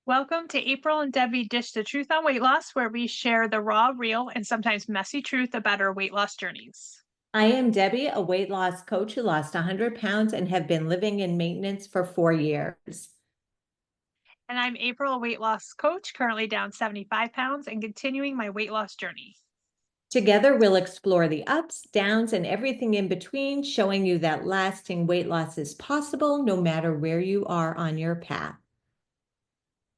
Welcome to April and Debbie Dish the Truth on Weight Loss, where we share the raw, real, and sometimes messy truth about our weight loss journeys. I am Debbie, a weight loss coach who lost 100 pounds and have been living in maintenance for 4 years. And I'm April, a weight loss coach, currently down 75 pounds and continuing my weight loss journey. Together, we'll explore the ups, downs, and everything in between, showing you that lasting weight loss is possible no matter where you are on your path.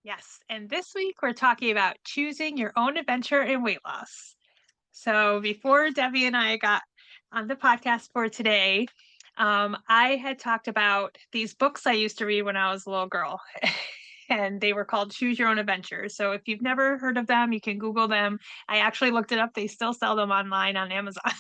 Yes, and this week we're talking about choosing your own adventure in weight loss. So before Debbie and I got on the podcast for today, I had talked about these books I used to read when I was a little girl. And they were called Choose Your Own Adventure. So if you've never heard of them, you can Google them. I actually looked it up. They still sell them online on Amazon.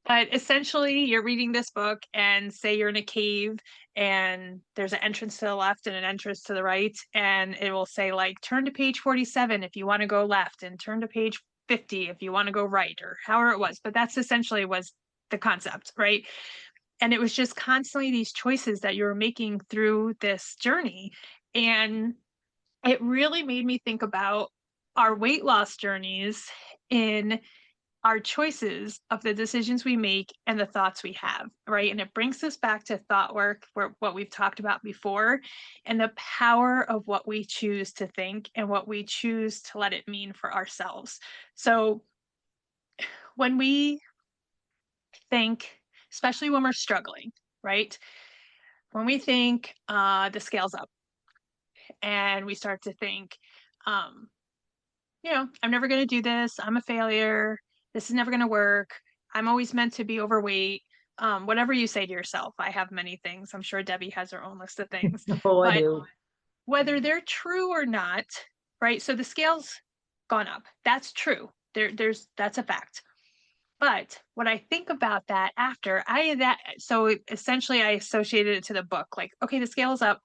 But essentially, you're reading this book and say you're in a cave and there's an entrance to the left and an entrance to the right. And it will say, like, turn to page 47 if you want to go left and turn to page 50 if you want to go right, or however it was. But that's essentially was the concept, right? And it was just constantly these choices that you were making through this journey. And it really made me think about our weight loss journeys in our choices of the decisions we make and the thoughts we have, right? And it brings us back to thought work, where what we've talked about before, and the power of what we choose to think and what we choose to let it mean for ourselves. So when we think, especially when we're struggling, right? When we think the scale's up and we start to think, um, I'm never going to do this. I'm a failure. This is never going to work. I'm always meant to be overweight. Whatever you say to yourself, I have many things. I'm sure Debbie has her own list of things, Oh, I but do. whether they're true or not, right? So the scale's gone up. That's true. That's a fact. But what I think about that after I that so essentially I associated it to the book. Like, okay, the scale is up.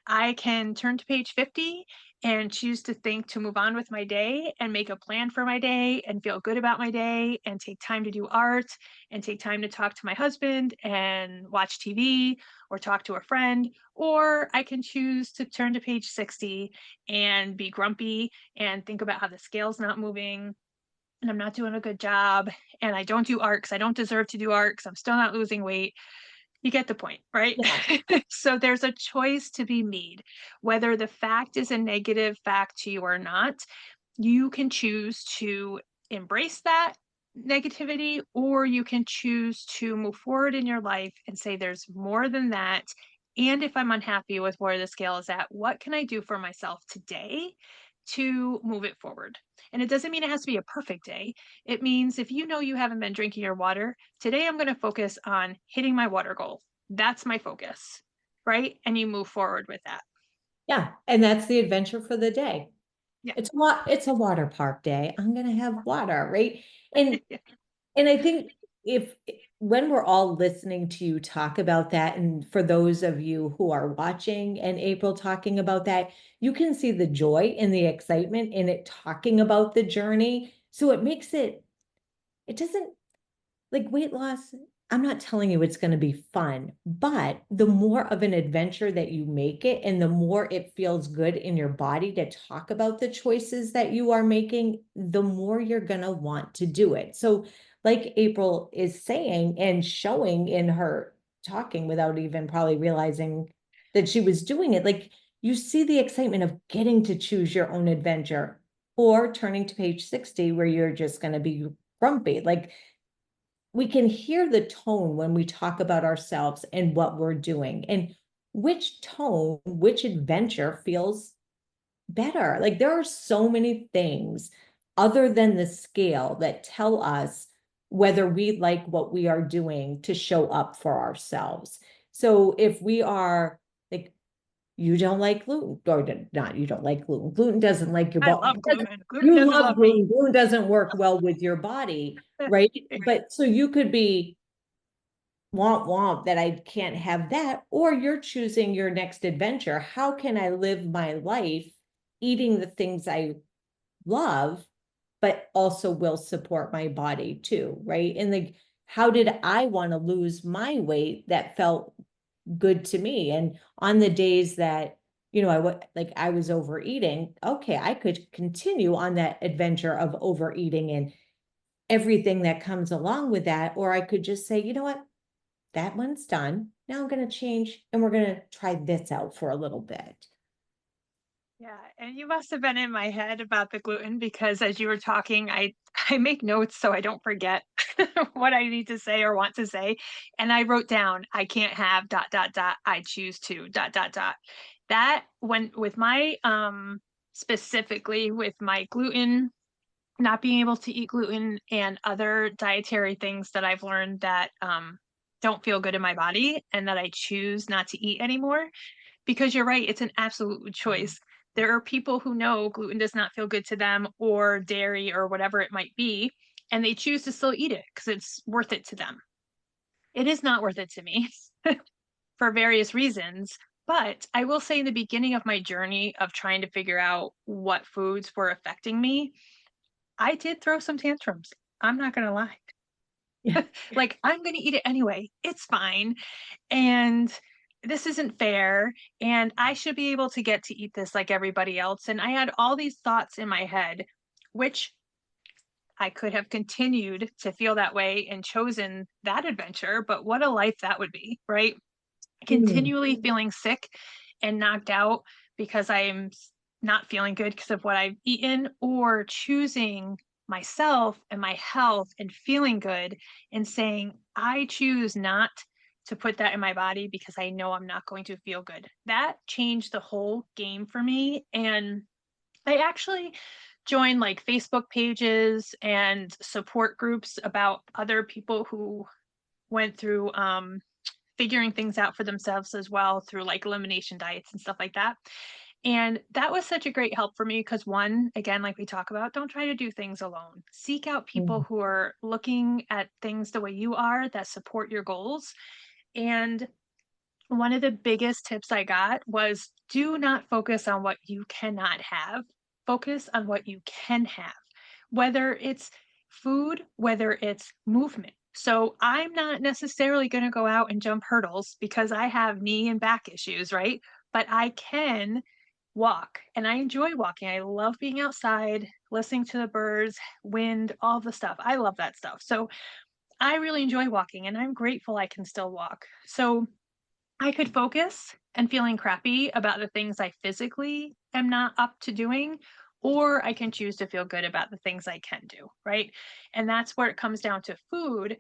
I can turn to page 50 and choose to think to move on with my day and make a plan for my day and feel good about my day and take time to do art and take time to talk to my husband and watch TV or talk to a friend. Or I can choose to turn to page 60 and be grumpy and think about how the scale's not moving and I'm not doing a good job and I don't do art because I don't deserve to do art because I'm still not losing weight. You get the point, right? Yeah. So there's a choice to be made. Whether the fact is a negative fact to you or not, you can choose to embrace that negativity, or you can choose to move forward in your life and say, there's more than that. And if I'm unhappy with where the scale is at, what can I do for myself today to move it forward? And it doesn't mean it has to be a perfect day. It means if you know you haven't been drinking your water, today I'm going to focus on hitting my water goal. That's my focus, right? And you move forward with that. Yeah. And that's the adventure for the day. Yeah. It's a water park day. I'm gonna have water, right? And And I think if when we're all listening to you talk about that, and for those of you who are watching and April talking about that, you can see the joy and the excitement in it talking about the journey. So it doesn't like weight loss. I'm not telling you it's going to be fun, but the more of an adventure that you make it and the more it feels good in your body to talk about the choices that you are making, the more you're going to want to do it. So, like April is saying and showing in her talking without even probably realizing that she was doing it, like you see the excitement of getting to choose your own adventure or turning to page 60 where you're just going to be grumpy. Like we can hear the tone when we talk about ourselves and what we're doing and which tone, which adventure feels better. Like there are so many things other than the scale that tell us whether we like what we are doing to show up for ourselves. So if we are like, you don't like gluten, or not, you don't like gluten. Gluten doesn't like your I body. love gluten. Gluten You doesn't love love me. gluten. Gluten doesn't work well with your body, right? But so you could be womp that I can't have that, or you're choosing your next adventure. How can I live my life eating the things I love, but also will support my body too, right? And like, how did I want to lose my weight that felt good to me? And on the days that I was overeating. Okay, I could continue on that adventure of overeating and everything that comes along with that. Or I could just say, you know what, that one's done. Now I'm going to change and we're going to try this out for a little bit. Yeah, and you must have been in my head about the gluten because as you were talking, I make notes so I don't forget what I need to say or want to say. And I wrote down, I can't have dot dot dot, I choose to dot dot dot. That when with my specifically with my gluten, not being able to eat gluten and other dietary things that I've learned that don't feel good in my body and that I choose not to eat anymore because you're right, it's an absolute choice. There are people who know gluten does not feel good to them or dairy or whatever it might be, and they choose to still eat it because it's worth it to them. It is not worth it to me for various reasons. But I will say in the beginning of my journey of trying to figure out what foods were affecting me, I did throw some tantrums. I'm not going to lie. Yeah. Like, I'm going to eat it anyway. It's fine. And this isn't fair. And I should be able to get to eat this like everybody else. And I had all these thoughts in my head, which I could have continued to feel that way and chosen that adventure. But what a life that would be, right? Mm. Continually feeling sick and knocked out because I'm not feeling good because of what I've eaten, or choosing myself and my health and feeling good and saying, I choose not to put that in my body because I know I'm not going to feel good. That changed the whole game for me. And I actually joined like Facebook pages and support groups about other people who went through figuring things out for themselves as well through like elimination diets and stuff like that. And that was such a great help for me because one, again, like we talk about, don't try to do things alone. Seek out people Mm. who are looking at things the way you are that support your goals. And one of the biggest tips I got was do not focus on what you cannot have. Focus on what you can have, whether it's food, whether it's movement. So I'm not necessarily going to go out and jump hurdles because I have knee and back issues, right? But I can walk and I enjoy walking. I love being outside, listening to the birds, wind, all the stuff. I love that stuff. So I really enjoy walking and I'm grateful I can still walk. So I could focus and feeling crappy about the things I physically am not up to doing, or I can choose to feel good about the things I can do, right? And that's where it comes down to food.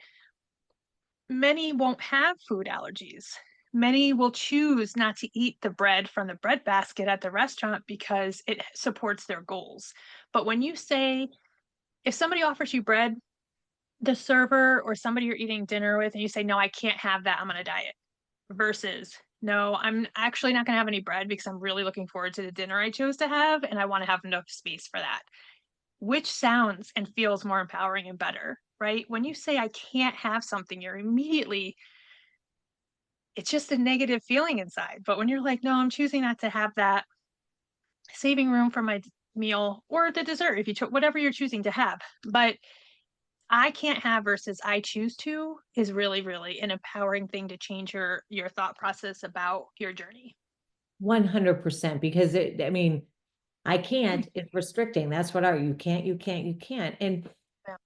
Many won't have food allergies. Many will choose not to eat the bread from the bread basket at the restaurant because it supports their goals. But when you say, if somebody offers you bread, the server or somebody you're eating dinner with, and you say, no, I can't have that, I'm on a diet versus no, I'm actually not going to have any bread because I'm really looking forward to the dinner I chose to have and I want to have enough space for that. Which sounds and feels more empowering and better, right? When you say I can't have something, you're immediately, it's just a negative feeling inside. But when you're like, no, I'm choosing not to have that, saving room for my meal or the dessert if you whatever you're choosing to have. But I can't have versus I choose to is really, really an empowering thing to change your thought process about your journey. 100% because I mean, I can't, it's restricting. That's what you can't, you can't, you can't. And Yeah.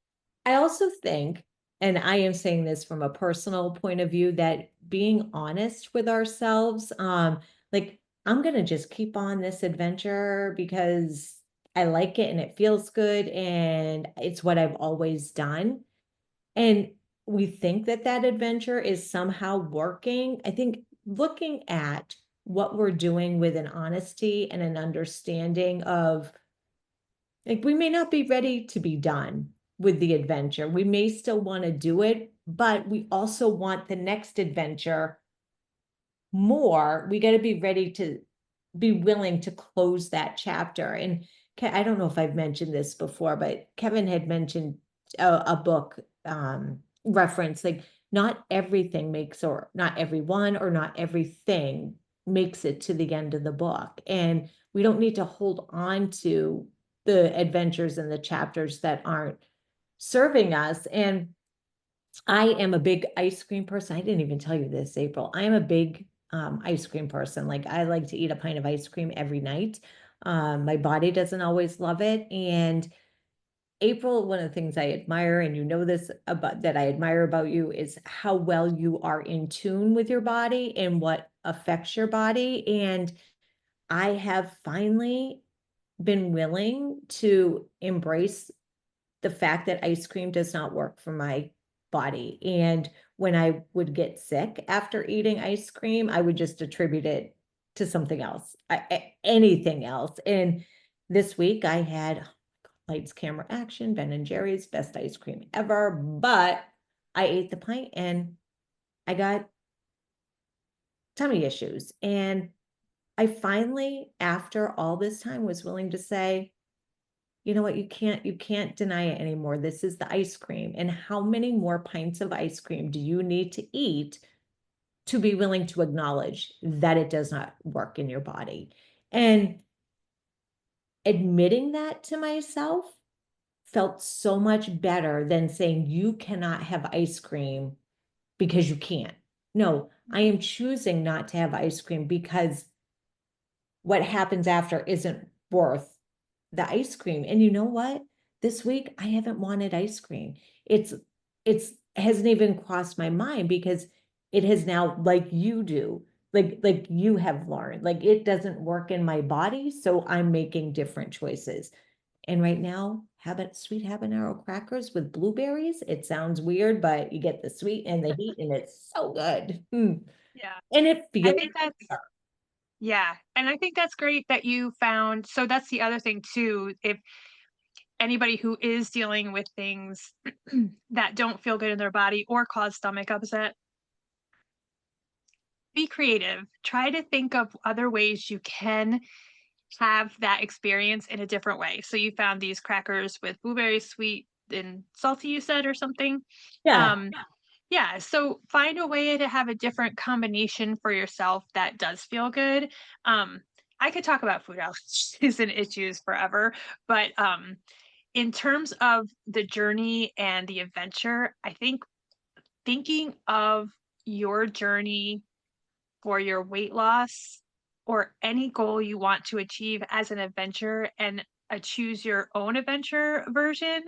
I also think, and I am saying this from a personal point of view, that being honest with ourselves, like I'm gonna just keep on this adventure because I like it and it feels good and it's what I've always done. And we think that that adventure is somehow working. I think looking at what we're doing with an honesty and an understanding of like we may not be ready to be done with the adventure. We may still want to do it, but we also want the next adventure more. We got to be ready to be willing to close that chapter. And I don't know if I've mentioned this before, but Kevin had mentioned a book reference like not everything makes, or not everyone, or not everything makes it to the end of the book. And we don't need to hold on to the adventures and the chapters that aren't serving us. And I am a big ice cream person. I didn't even tell you this, April. I am a big ice cream person. Like I like to eat a pint of ice cream every night. My body doesn't always love it. And April, one of the things I admire, and you know this about that I admire about you, is how well you are in tune with your body and what affects your body. And I have finally been willing to embrace the fact that ice cream does not work for my body. And when I would get sick after eating ice cream, I would just attribute it to something else, anything else. And this week I had lights, camera, action, Ben and Jerry's best ice cream ever, but I ate the pint and I got tummy issues. And I finally, after all this time, was willing to say, you know what, you can't deny it anymore. This is the ice cream. And how many more pints of ice cream do you need to eat to be willing to acknowledge that it does not work in your body? And admitting that to myself felt so much better than saying you cannot have ice cream because you can't. No, I am choosing not to have ice cream because what happens after isn't worth the ice cream. And you know what? This week I haven't wanted ice cream. It's hasn't even crossed my mind because it has now, like you do, like you have learned, like it doesn't work in my body, so I'm making different choices. And right now, sweet habanero crackers with blueberries. It sounds weird, but you get the sweet and the heat, and it's so good. Yeah. And it I feels think that's Yeah, and I think that's great that you found so that's the other thing too, if anybody who is dealing with things that don't feel good in their body or cause stomach upset, be creative. Try to think of other ways you can have that experience in a different way. So you found these crackers with blueberries, sweet and salty, you said, or something? yeah. Um, yeah, so find a way to have a different combination for yourself that does feel good. Um, I could talk about food allergies and issues forever, but in terms of the journey and the adventure, I think thinking of your journey for your weight loss or any goal you want to achieve as an adventure and a choose your own adventure version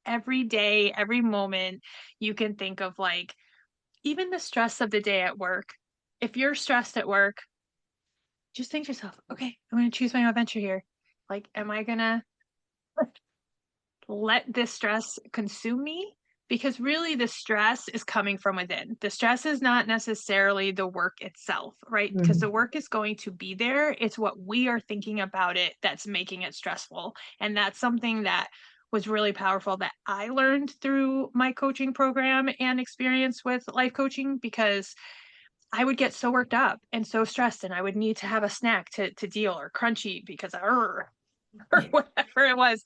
every day, every moment, you can think of like even the stress of the day at work. If you're stressed at work, just think to yourself, okay, I'm going to choose my own adventure here. Like, am I going to let this stress consume me? Because really, the stress is coming from within. The stress is not necessarily the work itself, right? Because the Mhm. work is going to be there. It's what we are thinking about it that's making it stressful. And that's something that was really powerful that I learned through my coaching program and experience with life coaching because I would get so worked up and so stressed and I would need to have a snack to deal or crunchy because or whatever it was.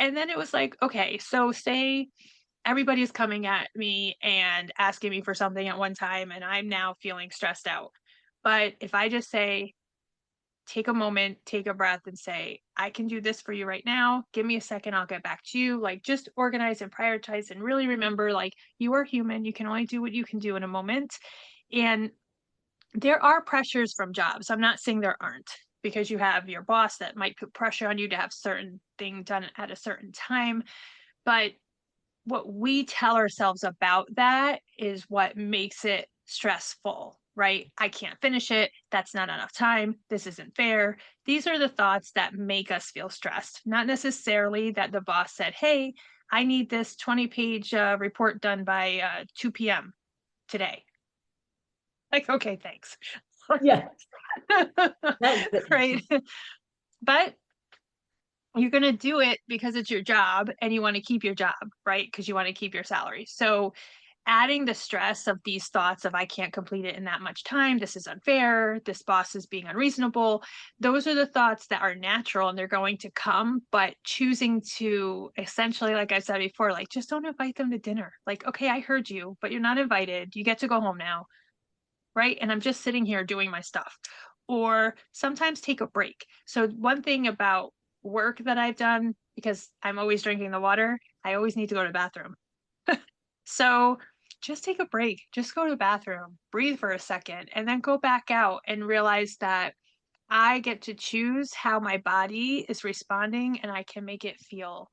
And then it was like, okay, so say everybody's coming at me and asking me for something at one time, and I'm now feeling stressed out. But if I just say, take a moment, take a breath, and say, I can do this for you right now. Give me a second, I'll get back to you. Like, just organize and prioritize and really remember, like, you are human. You can only do what you can do in a moment. And there are pressures from jobs. I'm not saying there aren't because you have your boss that might put pressure on you to have certain thing done at a certain time. But what we tell ourselves about that is what makes it stressful, right? I can't finish it. That's not enough time. This isn't fair. These are the thoughts that make us feel stressed, not necessarily that the boss said, hey, I need this 20-page report done by 2 p.m. today. Like, okay, thanks. Yeah. That, Right. But you're going to do it because it's your job and you want to keep your job, right? Because you want to keep your salary. So adding the stress of these thoughts of I can't complete it in that much time, this is unfair, this boss is being unreasonable, those are the thoughts that are natural and they're going to come, but choosing to essentially, like I said before, like just don't invite them to dinner. Like, okay, I heard you, but you're not invited. You get to go home now, right? And I'm just sitting here doing my stuff. Or sometimes take a break. So one thing about work that I've done, because I'm always drinking the water, I always need to go to the bathroom. So just take a break, just go to the bathroom, breathe for a second, and then go back out and realize that I get to choose how my body is responding and I can make it feel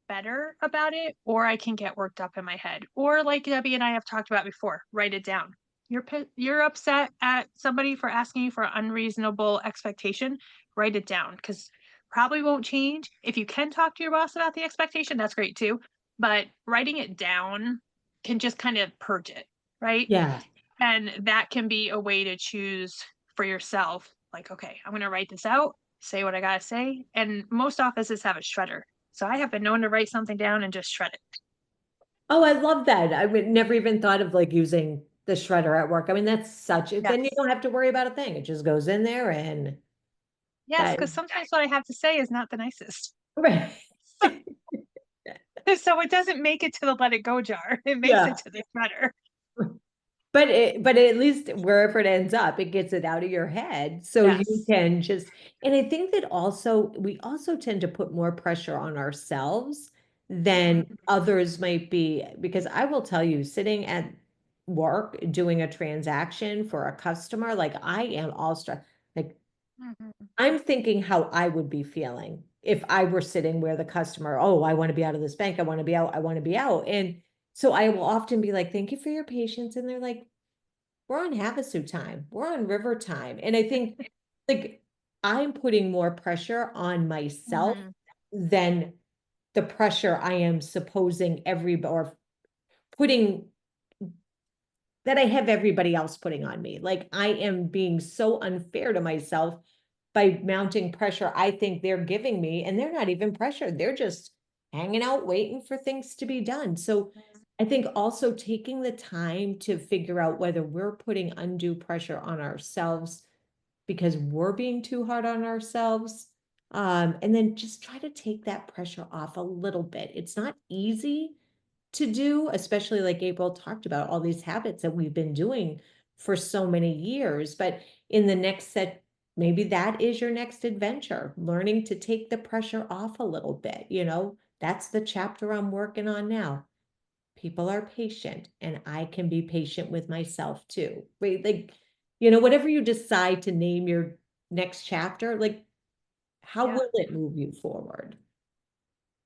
better about it, or I can get worked up in my head. Or like Debbie and I have talked about before, write it down. You're upset at somebody for asking you for an unreasonable expectation, write it down because probably won't change. If you can talk to your boss about the expectation, that's great too. But writing it down can just kind of purge it, right? Yeah. And that can be a way to choose for yourself. Like, okay, I'm going to write this out, say what I got to say. And most offices have a shredder. So I have been known to write something down and just shred it. Oh, I love that. I would never even thought of like using the shredder at work. I mean, that's such it. Then you Yes. don't have to worry about a thing. It just goes in there and Yes, that because sometimes what I have to say is not the nicest. right. So it doesn't make it to the let it go jar. It makes Yeah. it to the shredder. But at least wherever it ends up, it gets it out of your head. So you Yes. can just, and I think that also, we also tend to put more pressure on ourselves than Mhm. others might be, because I will tell you, sitting at work, doing a transaction for a customer, like I am all stressed. Like Mhm. I'm thinking how I would be feeling if I were sitting where the customer, oh, I want to be out of this bank. I want to be out. I want to be out. And so I will often be like, thank you for your patience. And they're like, we're on Havasu time. We're on river time. And I think like I'm putting more pressure on myself Mhm. than the pressure I am supposing or putting that I have everybody else putting on me. Like I am being so unfair to myself by mounting pressure I think they're giving me, and they're not even pressured. They're just hanging out waiting for things to be done. So I think also taking the time to figure out whether we're putting undue pressure on ourselves because we're being too hard on ourselves. And then just try to take that pressure off a little bit. It's not easy to do, especially like April talked about, all these habits that we've been doing for so many years. But in the next set, maybe that is your next adventure, learning to take the pressure off a little bit. That's the chapter I'm working on now. People are patient, and I can be patient with myself too. Right? Like, whatever you decide to name your next chapter, like, how Yeah. will it move you forward?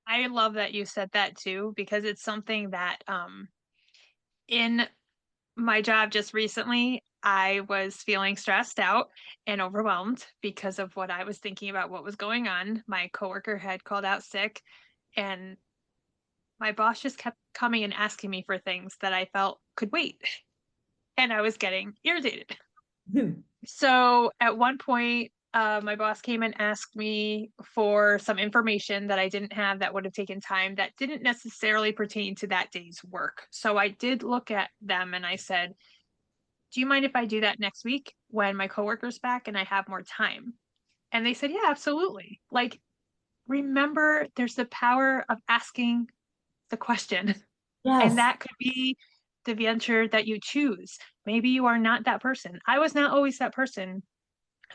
I love that you said that too, because it's something that in my job just recently, I was feeling stressed out and overwhelmed because of what I was thinking about what was going on. My coworker had called out sick, and my boss just kept coming and asking me for things that I felt could wait. And I was getting irritated. So at one point, my boss came and asked me for some information that I didn't have that would have taken time that didn't necessarily pertain to that day's work. So I did look at them and I said, do you mind if I do that next week when my coworker's back and I have more time? And they said, yeah, absolutely. Like, remember, there's the power of asking the question. And Yes. that could be the venture that you choose. Maybe you are not that person. I was not always that person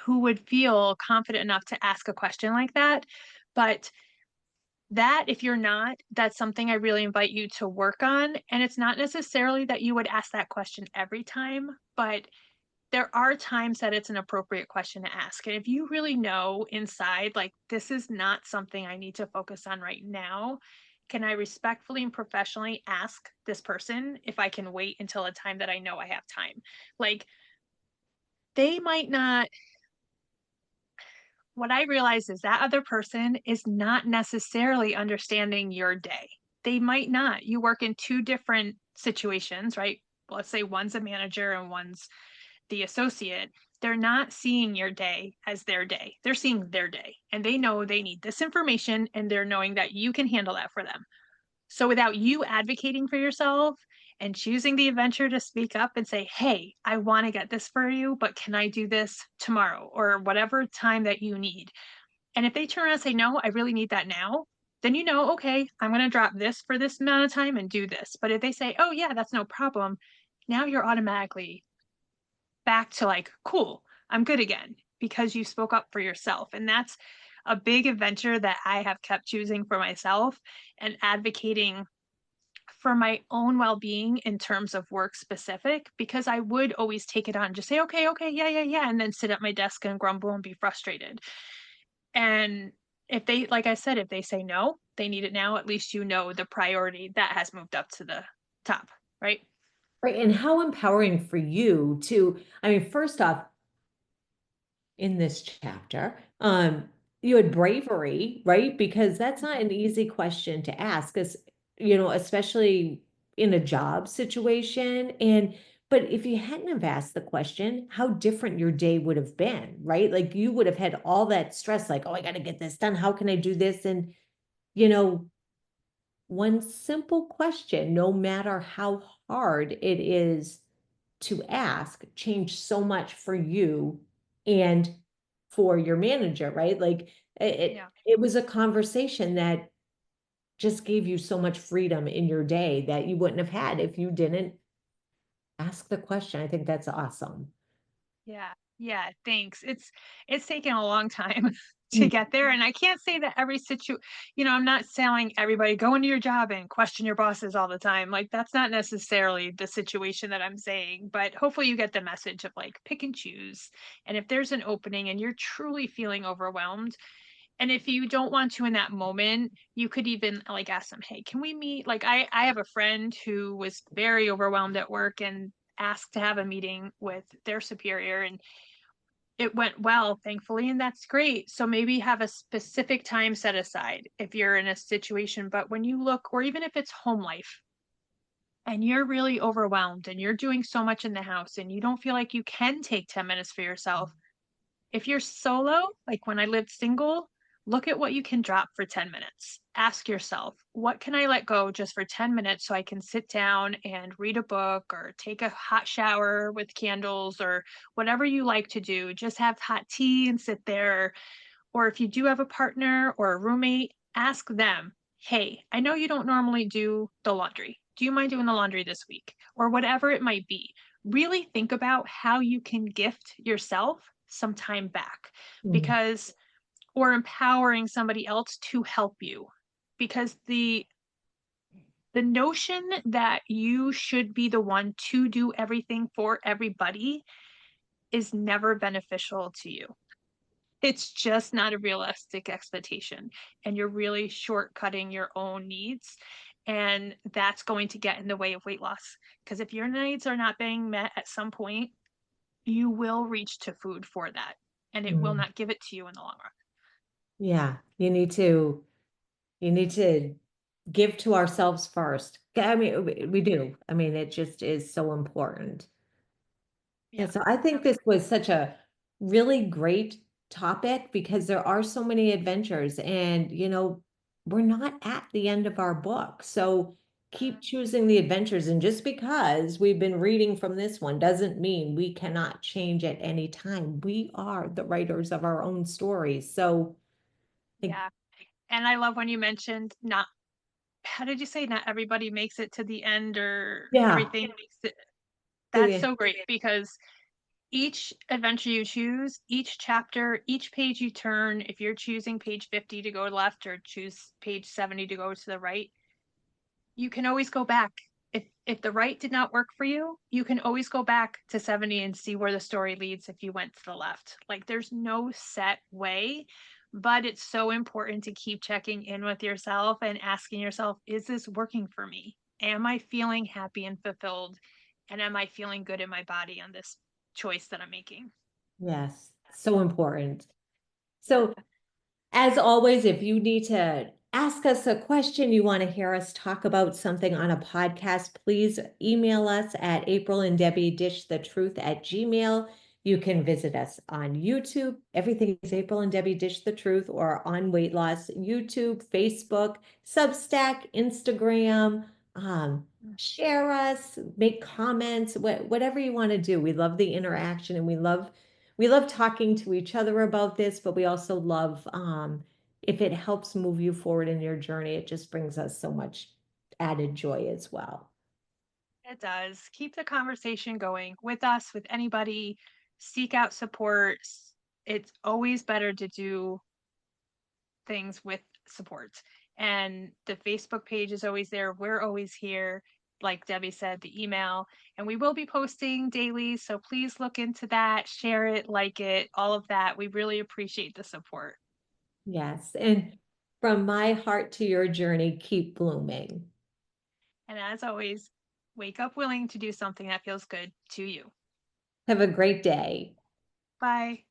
who would feel confident enough to ask a question like that. But that, if you're not, that's something I really invite you to work on. And it's not necessarily that you would ask that question every time, but there are times that it's an appropriate question to ask. And if you really know inside, like, this is not something I need to focus on right now, can I respectfully and professionally ask this person if I can wait until a time that I know I have time? Like, they might not, what I realize is that other person is not necessarily understanding your day. They might not. You work in two different situations, right? Let's say one's a manager and one's the associate. They're not seeing your day as their day. They're seeing their day and they know they need this information and they're knowing that you can handle that for them. So without you advocating for yourself and choosing the adventure to speak up and say, hey, I want to get this for you, but can I do this tomorrow or whatever time that you need? And if they turn around and say, no, I really need that now, then you know, okay, I'm going to drop this for this amount of time and do this. But if they say, oh, yeah, that's no problem, now you're automatically back to like, cool, I'm good again because you spoke up for yourself. And that's a big adventure that I have kept choosing for myself and advocating for my own well-being in terms of work specific, because I would always take it on and just say, okay, okay, yeah, yeah, yeah, and then sit at my desk and grumble and be frustrated. And if they, like I said, if they say no, they need it now, at least you know the priority that has moved up to the top, right? Right, and how empowering for you to, I mean, first off, in this chapter, you had bravery, right? Because that's not an easy question to ask, as especially in a job situation. And but if you hadn't have asked the question, how different your day would have been, right? Like you would have had all that stress, like, oh, I got to get this done. How can I do this? And you know, one simple question, no matter how hard it is to ask, changed so much for you and for your manager, right? Like it Yeah. it was a conversation that just gave you so much freedom in your day that you wouldn't have had if you didn't ask the question. I think that's awesome. Yeah. Yeah, thanks. It's taken a long time to Mm. get there, and I can't say that I'm not telling everybody go into your job and question your bosses all the time. Like that's not necessarily the situation that I'm saying, but hopefully you get the message of like pick and choose. And if there's an opening and you're truly feeling overwhelmed, and if you don't want to in that moment, you could even like ask them, "Hey, can we meet?" Like I have a friend who was very overwhelmed at work and asked to have a meeting with their superior, and it went well, thankfully, and that's great. So maybe have a specific time set aside if you're in a situation, but when you look, or even if it's home life and you're really overwhelmed and you're doing so much in the house and you don't feel like you can take 10 minutes for yourself, if you're solo, like when I lived single, look at what you can drop for 10 minutes. Ask yourself, what can I let go just for 10 minutes so I can sit down and read a book or take a hot shower with candles or whatever you like to do? Just have hot tea and sit there. Or if you do have a partner or a roommate, ask them, hey, I know you don't normally do the laundry. Do you mind doing the laundry this week? Or whatever it might be. Really think about how you can gift yourself some time back, Mm. because, or empowering somebody else to help you, because the notion that you should be the one to do everything for everybody is never beneficial to you. It's just not a realistic expectation, and you're really shortcutting your own needs, and that's going to get in the way of weight loss. Because if your needs are not being met at some point, you will reach to food for that, and it will Mm. not give it to you in the long run. Yeah, you need to give to ourselves first. I mean, we do. I mean, it just is so important. Yeah, Yeah, so I think this absolutely. was such a really great topic because there are so many adventures and, we're not at the end of our book. So keep choosing the adventures. And just because we've been reading from this one doesn't mean we cannot change at any time. We are the writers of our own stories. So, like, Yeah, and I love when you mentioned not how did you say not everybody makes it to the end or yeah, everything makes it. to That's the so great because each adventure you choose, each chapter, each page you turn, if you're choosing page 50 to go left or choose page 70 to go to the right, you can always go back. If the right did not work for you, you can always go back to 70 and see where the story leads if you went to the left. Like there's no set way, but it's so important to keep checking in with yourself and asking yourself, is this working for me? Am I feeling happy and fulfilled? And am I feeling good in my body on this choice that I'm making? yes, so important. Yeah. So as always, if you need to ask us a question, you want to hear us talk about something on a podcast, please email us at April and Debbie Dish the Truth at Gmail. You can visit us on YouTube. Everything is April and Debbie Dish the Truth, or on Weight Loss, YouTube, Facebook, Substack, Instagram. Share us, make comments, whatever you want to do. We love the interaction and we love talking to each other about this, but we also love if it helps move you forward in your journey, it just brings us so much added joy as well. It does. Keep the conversation going with us, with anybody. Seek out support. It's always better to do things with support. And the Facebook page is always there. We're always here. Like Debbie said, the email, and we will be posting daily. So please look into that, share it, like it, all of that. We really appreciate the support. Yes. And from my heart to your journey, keep blooming. And as always, wake up willing to do something that feels good to you. Have a great day. Bye.